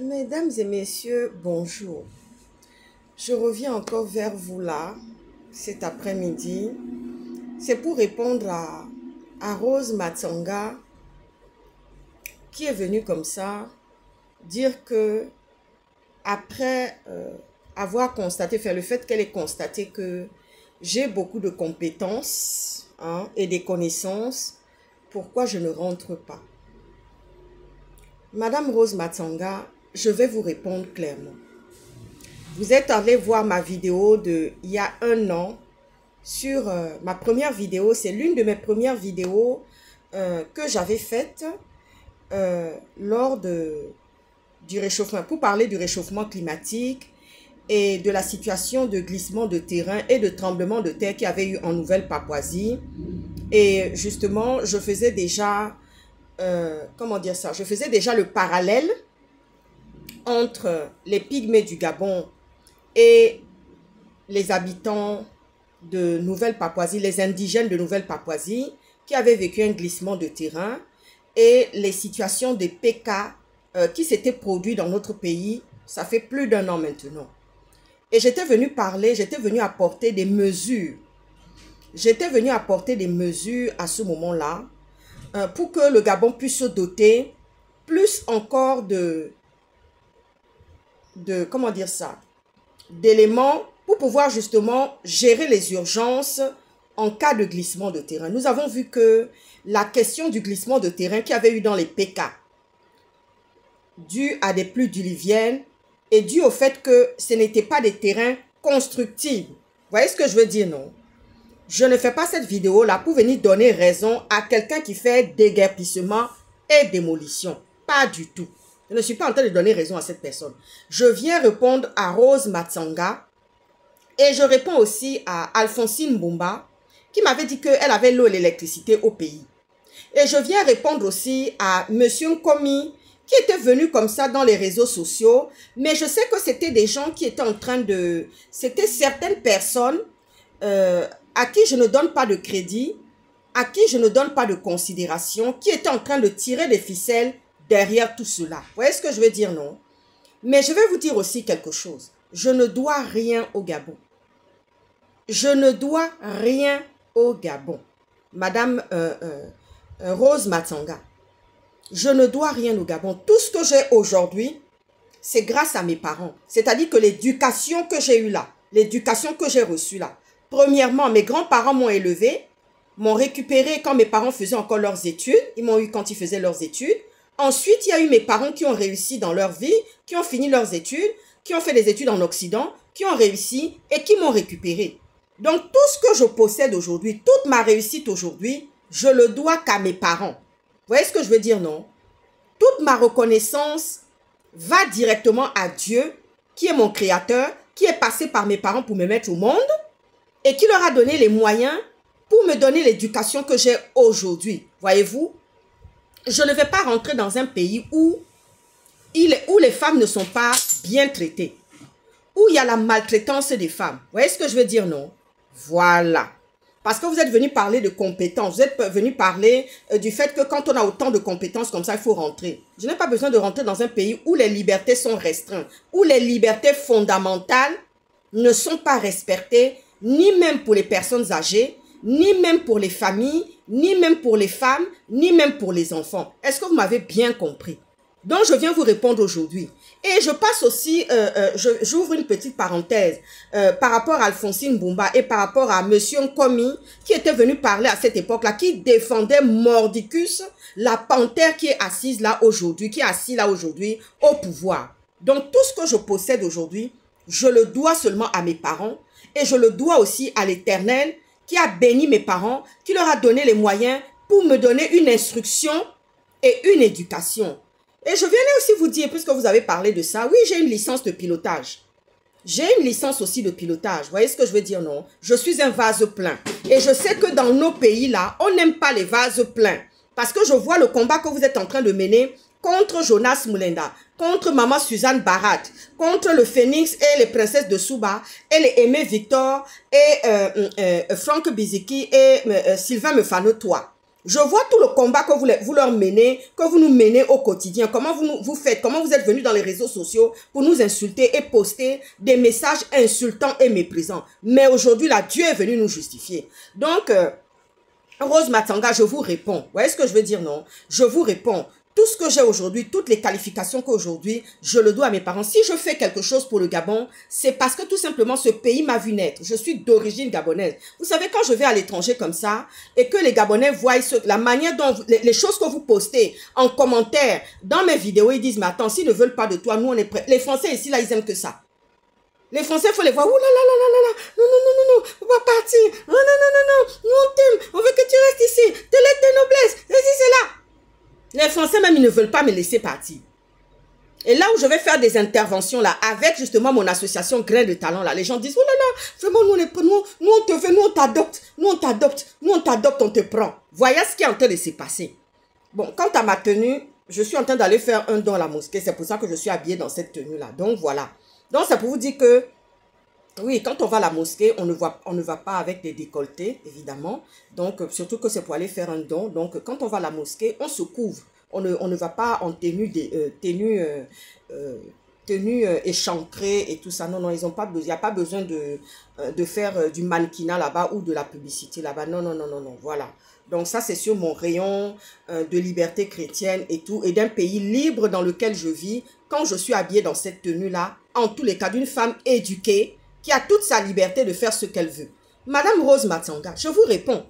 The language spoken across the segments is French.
Mesdames et messieurs, bonjour. Je reviens encore vers vous là, cet après-midi. C'est pour répondre à Rose Matsonga, qui est venue comme ça, dire que après avoir constaté, faire le fait qu'elle ait constaté que j'ai beaucoup de compétences et des connaissances, pourquoi je ne rentre pas? Madame Rose Matsonga, je vais vous répondre clairement. Vous êtes allé voir ma vidéo d'il y a un an sur ma première vidéo. C'est l'une de mes premières vidéos que j'avais faite lors du réchauffement, pour parler du réchauffement climatique et de la situation de glissement de terrain et de tremblement de terre qu'il y avait eu en Nouvelle-Papouasie. Et justement, je faisais déjà, je faisais déjà le parallèle entre les pygmées du Gabon et les habitants de Nouvelle-Papouasie, les indigènes de Nouvelle-Papouasie qui avaient vécu un glissement de terrain et les situations de PK qui s'étaient produites dans notre pays, ça fait plus d'un an maintenant. Et j'étais venue parler, j'étais venue apporter des mesures. J'étais venue apporter des mesures à ce moment-là pour que le Gabon puisse se doter plus encore d'éléments pour pouvoir justement gérer les urgences en cas de glissement de terrain. Nous avons vu que la question du glissement de terrain qu'il y avait eu dans les PK, dû à des pluies diluviennes, est dû au fait que ce n'étaient pas des terrains constructibles. Vous voyez ce que je veux dire, non? Je ne fais pas cette vidéo-là pour venir donner raison à quelqu'un qui fait déguerpissement et démolition. Pas du tout. Je ne suis pas en train de donner raison à cette personne. Je viens répondre à Rose Matsonga et je réponds aussi à Alphonsine Mbumba qui m'avait dit qu'elle avait l'eau et l'électricité au pays. Et je viens répondre aussi à Monsieur Nkomi qui était venu comme ça dans les réseaux sociaux. Mais je sais que c'était des gens qui étaient en train de... C'était certaines personnes à qui je ne donne pas de crédit, à qui je ne donne pas de considération, qui étaient en train de tirer des ficelles derrière tout cela. Vous voyez ce que je veux dire, non? Mais je vais vous dire aussi quelque chose. Je ne dois rien au Gabon. Je ne dois rien au Gabon. Madame Rose Matsonga, je ne dois rien au Gabon. Tout ce que j'ai aujourd'hui, c'est grâce à mes parents. C'est-à-dire que l'éducation que j'ai eue là, l'éducation que j'ai reçue là, premièrement, mes grands-parents m'ont élevé, m'ont récupéré quand mes parents faisaient encore leurs études. Ils m'ont eu quand ils faisaient leurs études. Ensuite, il y a eu mes parents qui ont réussi dans leur vie, qui ont fini leurs études, qui ont fait des études en Occident, qui ont réussi et qui m'ont récupéré. Donc, tout ce que je possède aujourd'hui, toute ma réussite aujourd'hui, je le dois qu'à mes parents. Vous voyez ce que je veux dire, non? Toute ma reconnaissance va directement à Dieu, qui est mon créateur, qui est passé par mes parents pour me mettre au monde et qui leur a donné les moyens pour me donner l'éducation que j'ai aujourd'hui. Voyez-vous? Je ne vais pas rentrer dans un pays où les femmes ne sont pas bien traitées, où il y a la maltraitance des femmes. Vous voyez ce que je veux dire, non? Voilà. Parce que vous êtes venu parler de compétences, vous êtes venu parler du fait que quand on a autant de compétences comme ça, il faut rentrer. Je n'ai pas besoin de rentrer dans un pays où les libertés sont restreintes, où les libertés fondamentales ne sont pas respectées, ni même pour les personnes âgées, ni même pour les familles, ni même pour les femmes, ni même pour les enfants. Est-ce que vous m'avez bien compris? Donc, je viens vous répondre aujourd'hui. Et je passe aussi, j'ouvre une petite parenthèse par rapport à Alphonsine Mbumba et par rapport à Monsieur Nkomi qui était venu parler à cette époque-là, qui défendait mordicus, la panthère qui est assise là aujourd'hui, qui est assise là aujourd'hui au pouvoir. Donc, tout ce que je possède aujourd'hui, je le dois seulement à mes parents et je le dois aussi à l'Éternel qui a béni mes parents, qui leur a donné les moyens pour me donner une instruction et une éducation. Et je viens aussi vous dire, puisque vous avez parlé de ça, oui, j'ai une licence de pilotage. J'ai une licence aussi de pilotage. Vous voyez ce que je veux dire, non? Je suis un vase plein. Et je sais que dans nos pays, là, on n'aime pas les vases pleins. Parce que je vois le combat que vous êtes en train de mener contre Jonas Moulenda, contre Maman Suzanne Barat, contre le Phoenix et les princesses de Souba, et les Aimé Victor, et Franck Biziki, et Sylvain Mefano-Toi. Je vois tout le combat que vous leur menez, que vous nous menez au quotidien. Comment vous faites, comment vous êtes venus dans les réseaux sociaux pour nous insulter et poster des messages insultants et méprisants. Mais aujourd'hui, là, Dieu est venu nous justifier. Donc, Rose Matanga, je vous réponds. Vous voyez ce que je veux dire, non? Je vous réponds. Tout ce que j'ai aujourd'hui, toutes les qualifications qu'aujourd'hui, je le dois à mes parents. Si je fais quelque chose pour le Gabon, c'est parce que tout simplement ce pays m'a vu naître. Je suis d'origine gabonaise. Vous savez, quand je vais à l'étranger comme ça, et que les Gabonais voient la manière dont les choses que vous postez en commentaire dans mes vidéos, ils disent, mais attends, s'ils ne veulent pas de toi, nous on est prêts. Les Français ici, là, ils aiment que ça. Les Français, il faut les voir. Ouh là là là là là là. Non, non, non, non, non. On va partir. Non, non, non, non, non. Nous, on t'aime. On veut que tu restes ici. De lettres de noblesse. Ceci, c'est là. Les Français, même, ils ne veulent pas me laisser partir. Et là où je vais faire des interventions, là, avec justement mon association Grain de Talent, là, les gens disent, oh là là, vraiment, nous, on te veut, nous, on t'adopte. Nous, on t'adopte. Nous, on t'adopte, on te prend. Voyez ce qui est en train de se passer. Bon, quant à ma tenue, je suis en train d'aller faire un don à la mosquée. C'est pour ça que je suis habillée dans cette tenue-là. Donc, voilà. Donc, c'est pour vous dire que, oui, quand on va à la mosquée, on ne va pas avec des décolletés, évidemment. Donc, surtout que c'est pour aller faire un don. Donc, quand on va à la mosquée, on se couvre. On ne va pas en tenue échancrée et tout ça. Non, non, ils ont pas besoin. Il n'y a pas besoin de faire du mannequinat là-bas ou de la publicité là-bas. Non, non, non, non, non, voilà. Donc, ça, c'est sur mon rayon de liberté chrétienne et tout. Et d'un pays libre dans lequel je vis. Quand je suis habillée dans cette tenue-là, en tous les cas, d'une femme éduquée, qui a toute sa liberté de faire ce qu'elle veut. Madame Rose Matanga, je vous réponds.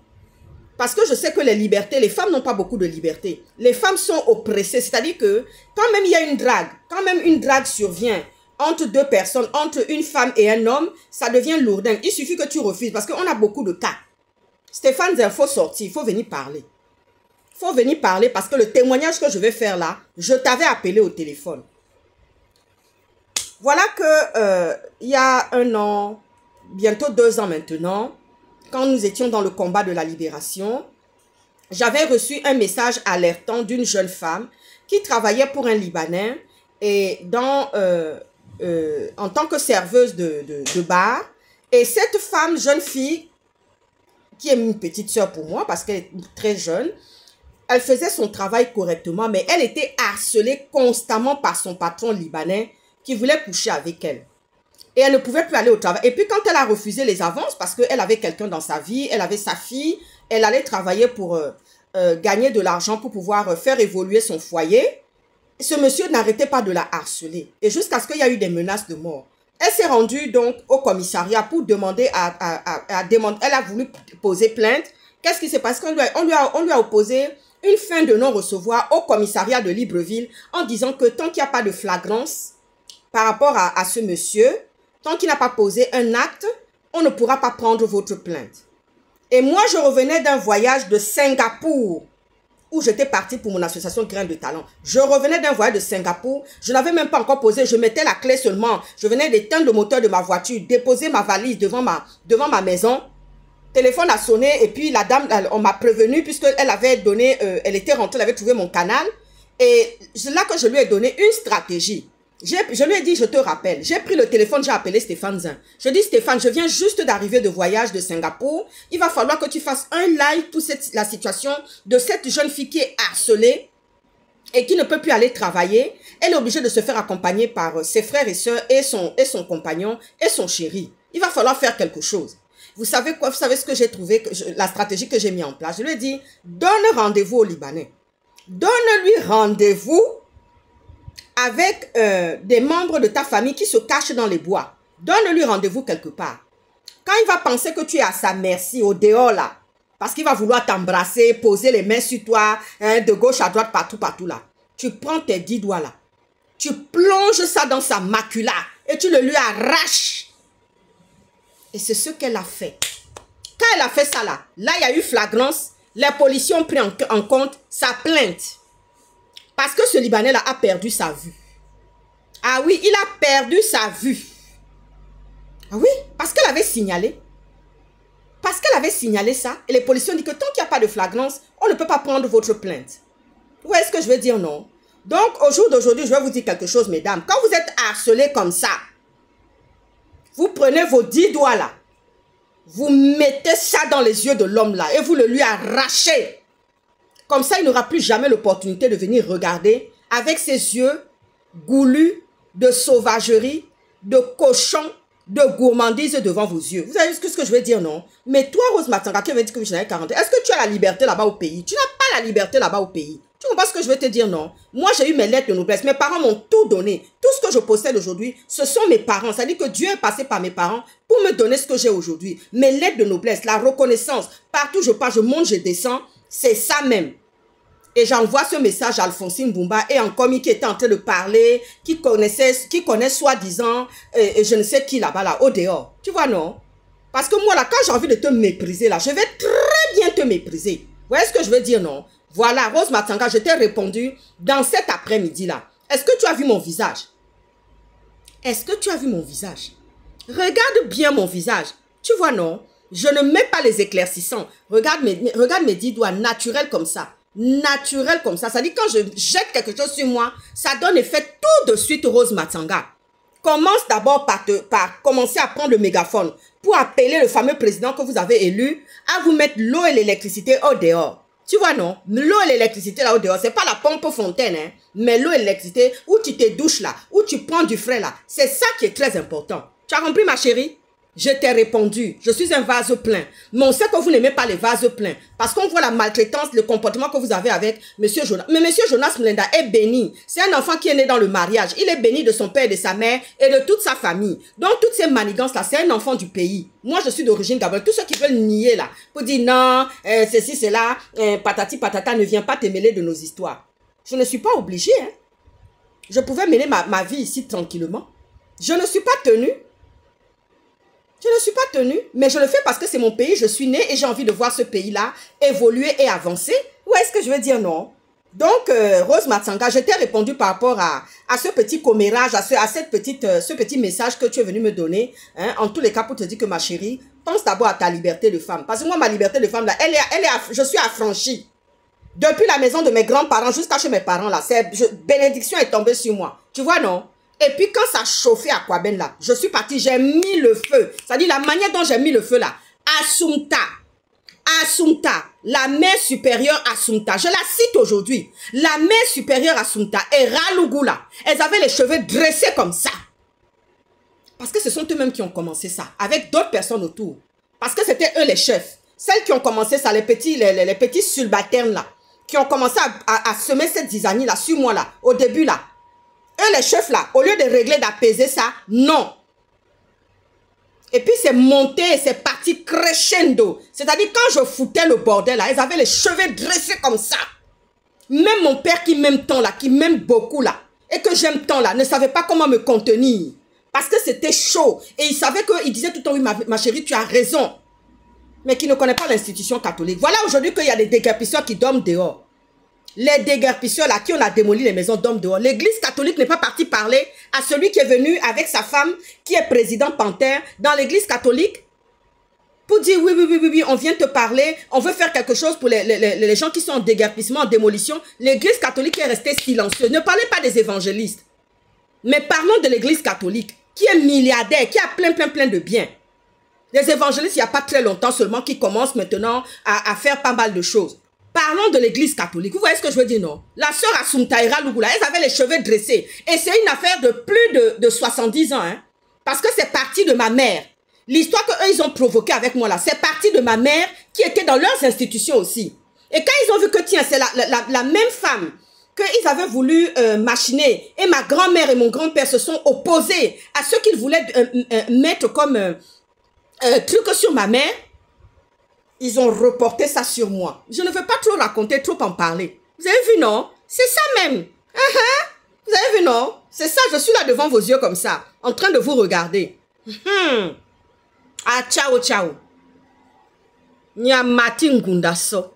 Parce que je sais que les libertés, les femmes n'ont pas beaucoup de liberté. Les femmes sont oppressées. C'est-à-dire que quand même il y a une drague, quand même une drague survient entre deux personnes, entre une femme et un homme, ça devient lourdingue. Il suffit que tu refuses parce qu'on a beaucoup de cas. Stéphane, il faut sortir, il faut venir parler. Il faut venir parler parce que le témoignage que je vais faire là, je t'avais appelé au téléphone. Voilà que il y a 1 an, bientôt 2 ans maintenant, quand nous étions dans le combat de la libération, j'avais reçu un message alertant d'une jeune femme qui travaillait pour un Libanais et en tant que serveuse de bar. Et cette femme, jeune fille, qui est une petite sœur pour moi parce qu'elle est très jeune, elle faisait son travail correctement, mais elle était harcelée constamment par son patron libanais qui voulait coucher avec elle. Et elle ne pouvait plus aller au travail. Et puis quand elle a refusé les avances, parce qu'elle avait quelqu'un dans sa vie, elle avait sa fille, elle allait travailler pour gagner de l'argent pour pouvoir faire évoluer son foyer. Ce monsieur n'arrêtait pas de la harceler. Et jusqu'à ce qu'il y a eu des menaces de mort. Elle s'est rendue donc au commissariat pour demander elle a voulu poser plainte. Qu'est-ce qui s'est passé? On lui a opposé une fin de non-recevoir au commissariat de Libreville en disant que tant qu'il n'y a pas de flagrance par rapport à ce monsieur, tant qu'il n'a pas posé un acte, on ne pourra pas prendre votre plainte. Et moi, je revenais d'un voyage de Singapour, où j'étais partie pour mon association Grain de Talent. Je revenais d'un voyage de Singapour, je n'avais même pas encore posé, je mettais la clé seulement. Je venais d'éteindre le moteur de ma voiture, déposer ma valise devant ma maison. Téléphone a sonné et puis la dame, on m'a prévenu puisqu'elle avait donné, elle était rentrée, elle avait trouvé mon canal. Et c'est là que je lui ai donné une stratégie. Je lui ai dit, je te rappelle, j'ai pris le téléphone, j'ai appelé Stéphane Zin. Je dis, Stéphane, je viens juste d'arriver de voyage de Singapour. Il va falloir que tu fasses un live pour la situation de cette jeune fille qui est harcelée et qui ne peut plus aller travailler. Elle est obligée de se faire accompagner par ses frères et sœurs et son compagnon et son chéri. Il va falloir faire quelque chose. Vous savez quoi? Vous savez ce que j'ai trouvé, la stratégie que j'ai mis en place. Je lui ai dit, donne rendez-vous au Libanais. Donne-lui rendez-vous avec des membres de ta famille qui se cachent dans les bois. Donne-lui rendez-vous quelque part. Quand il va penser que tu es à sa merci, au dehors là, parce qu'il va vouloir t'embrasser, poser les mains sur toi, de gauche à droite, partout là. Tu prends tes 10 doigts là. Tu plonges ça dans sa macula et tu le lui arraches. Et c'est ce qu'elle a fait. Quand elle a fait ça là, il y a eu flagrance. Les policiers ont pris en compte sa plainte. Parce que ce Libanais là a perdu sa vue. Ah oui, il a perdu sa vue. Ah oui, parce qu'elle avait signalé. Parce qu'elle avait signalé ça. Et les policiers ont dit que tant qu'il n'y a pas de flagrance, on ne peut pas prendre votre plainte. Vous voyez ce que je veux dire, non? Donc, au jour d'aujourd'hui, je vais vous dire quelque chose, mesdames. Quand vous êtes harcelés comme ça, vous prenez vos 10 doigts là. Vous mettez ça dans les yeux de l'homme là. Et vous le lui arrachez. Comme ça, il n'aura plus jamais l'opportunité de venir regarder avec ses yeux goulus de sauvagerie, de cochon, de gourmandise devant vos yeux. Vous savez ce que je veux dire, non? Mais toi, Rose Matsanga, qui veut dire que je n'avais 40 ans, est-ce que tu as la liberté là-bas au pays? Tu n'as pas la liberté là-bas au pays. Tu comprends ce que je veux te dire, non? Moi, j'ai eu mes lettres de noblesse. Mes parents m'ont tout donné. Tout ce que je possède aujourd'hui, ce sont mes parents. Ça dit que Dieu est passé par mes parents pour me donner ce que j'ai aujourd'hui. Mes lettres de noblesse, la reconnaissance. Partout je pars, je monte, je descends. C'est ça même. Et j'envoie ce message à Alphonsine Boumba et en commis qui était en train de parler, qui connaît soi-disant, je ne sais qui là-bas, là, au dehors. Tu vois, non? Parce que moi, là, quand j'ai envie de te mépriser, là, je vais très bien te mépriser. Vous voyez ce que je veux dire, non? Voilà, Rose Matsanga, je t'ai répondu dans cet après-midi-là. Est-ce que tu as vu mon visage? Est-ce que tu as vu mon visage? Regarde bien mon visage. Tu vois, non? Je ne mets pas les éclaircissants. Regarde mes 10 doigts naturels comme ça. Naturel comme ça. Ça dit quand je jette quelque chose sur moi, ça donne effet tout de suite Rose Matsanga. Commence d'abord par commencer à prendre le mégaphone pour appeler le fameux président que vous avez élu à vous mettre l'eau et l'électricité au dehors. Tu vois, non? L'eau et l'électricité là au dehors, c'est pas la pompe fontaine, hein? Mais l'eau et l'électricité où tu te douches là, où tu prends du frais là, c'est ça qui est très important. Tu as compris, ma chérie? Je t'ai répondu, je suis un vase plein. Mais on sait que vous n'aimez pas les vases pleins. Parce qu'on voit la maltraitance, le comportement que vous avez avec Monsieur Jonas. Mais Monsieur Jonas Mlenda est béni. C'est un enfant qui est né dans le mariage. Il est béni de son père et de sa mère et de toute sa famille. Donc toutes ces manigances-là, c'est un enfant du pays. Moi, je suis d'origine gabonaise. Tous ceux qui veulent nier là, pour dire non, ceci, cela, patati, patata, ne viens pas te mêler de nos histoires. Je ne suis pas obligée. Hein. Je pouvais mener ma vie ici tranquillement. Je ne suis pas tenue. Je ne suis pas tenue, mais je le fais parce que c'est mon pays, je suis née et j'ai envie de voir ce pays-là évoluer et avancer. Où est-ce que je veux dire non? Donc, Rose Matsanga, je t'ai répondu par rapport à ce petit commérage, à ce petit message que tu es venu me donner. Hein, en tous les cas, pour te dire que ma chérie, pense d'abord à ta liberté de femme. Parce que moi, ma liberté de femme, là, je suis affranchie. Depuis la maison de mes grands-parents jusqu'à chez mes parents, là, bénédiction est tombée sur moi. Tu vois, non? Et puis quand ça chauffait à Kouaben là, je suis partie, j'ai mis le feu. C'est-à-dire la manière dont j'ai mis le feu là. Assunta, la mère supérieure Assunta, je la cite aujourd'hui. La mère supérieure Assunta et Ralougou là, elles avaient les cheveux dressés comme ça. Parce que ce sont eux-mêmes qui ont commencé ça, avec d'autres personnes autour. Parce que c'était eux les chefs. Celles qui ont commencé ça, les petits subalternes là, qui ont commencé à semer cette zizanie là, sur moi là, au début là. Eux, les chefs là, au lieu de régler, d'apaiser ça, non. Et puis c'est monté, c'est parti crescendo. C'est-à-dire quand je foutais le bordel là, ils avaient les cheveux dressés comme ça. Même mon père qui m'aime tant là, qui m'aime beaucoup là, et que j'aime tant là, ne savait pas comment me contenir. Parce que c'était chaud. Et il savait qu'il disait tout le temps, oui ma chérie, tu as raison. Mais qui ne connaît pas l'institution catholique. Voilà aujourd'hui qu'il y a des déguerpisseurs qui dorment dehors. Les déguerpisseurs là, qui on a démoli les maisons d'hommes dehors. L'église catholique n'est pas partie parler à celui qui est venu avec sa femme, qui est président Panthère, dans l'église catholique, pour dire oui, on vient te parler, on veut faire quelque chose pour les gens qui sont en déguerpissement, en démolition. L'église catholique est restée silencieuse. Ne parlez pas des évangélistes, mais parlons de l'église catholique, qui est milliardaire, qui a plein de biens. Les évangélistes, il n'y a pas très longtemps seulement, qui commencent maintenant à faire pas mal de choses. Parlons de l'église catholique. Vous voyez ce que je veux dire, non? La sœur Assunta Ira Lugula, elles avaient les cheveux dressés. Et c'est une affaire de plus de 70 ans. Hein? Parce que c'est parti de ma mère. L'histoire qu'eux, ils ont provoquée avec moi là, c'est parti de ma mère qui était dans leurs institutions aussi. Et quand ils ont vu que, tiens, c'est la même femme qu'ils avaient voulu machiner. Et ma grand-mère et mon grand-père se sont opposés à ce qu'ils voulaient mettre comme truc sur ma mère. Ils ont reporté ça sur moi. Je ne veux pas trop raconter, trop en parler. Vous avez vu, non? C'est ça même. Vous avez vu, non? C'est ça, je suis là devant vos yeux comme ça, en train de vous regarder. Ah, ciao. Nya Martin Gundaso.